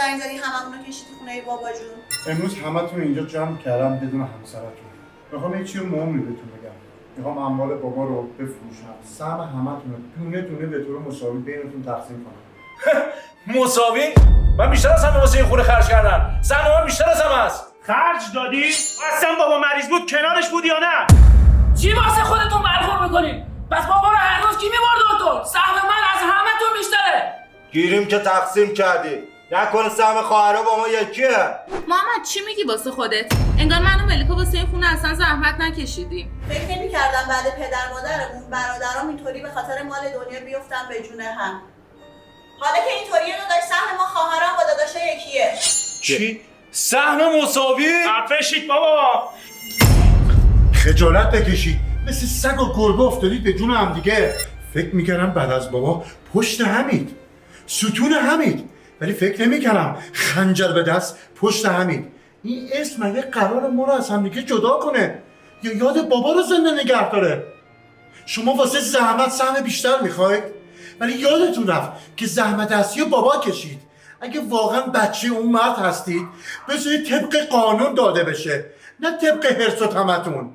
زنگ زدی هممون رو کشیدی خونه بابا جون؟ امروز همتون اینجا جمع کردم بدون همسرتون. میخوام یه چیز مهمی بهتون بگم. میخوام اموال بابا رو بفروشم. سهم همتون رو دونه دونه به طور مساوی بینتون تقسیم کنم. مساوی؟ من بیشتر از همه واسه این خونه خرج کردم. سهم من بیشتر از همه است. خرج دادی؟ اصلا بابا مریض بود کنارش بود یا نه؟ چی واسه خودتون برخورد میکنین؟ پس بابا رو هر روز کی میبرد دکتر؟ سهم من از همتون بیشتره. گیریم که تقسیم کردی. نکنه سهم خواهرها با ما یکیه. محمد چی میگی واسه خودت؟ انگار من و ملیکا واسه این خونه اصلا زحمت نکشیدیم. فکر نمی‌کردم بعد پدر مادرمون برادرام اینطوری به خاطر مال دنیا بیفتن به جون هم. حالا که اینطوریه داداش سهم ما خواهرام با داداشا یکیه. چی؟ سهم مساوی؟ عفشید بابا. خجالت بکشید. مثل سگ و گربه افتادید به جون هم دیگه. فکر میکردم بعد از بابا پشت حمید، ستون حمید، ولی فکر نمیکردم خنجر به دست پشت حمید. این اسم مگه قرار ما رو از هم دیگه جدا کنه یا یاد بابا رو زنده نگه داره؟ شما واسه زحمت سهم بیشتر میخواید، ولی یادتون رفت که زحمت اصلی بابا کشید. اگه واقعا بچه اون مرد هستید بذارید طبق قانون داده بشه، نه طبق حرص و طمعتون.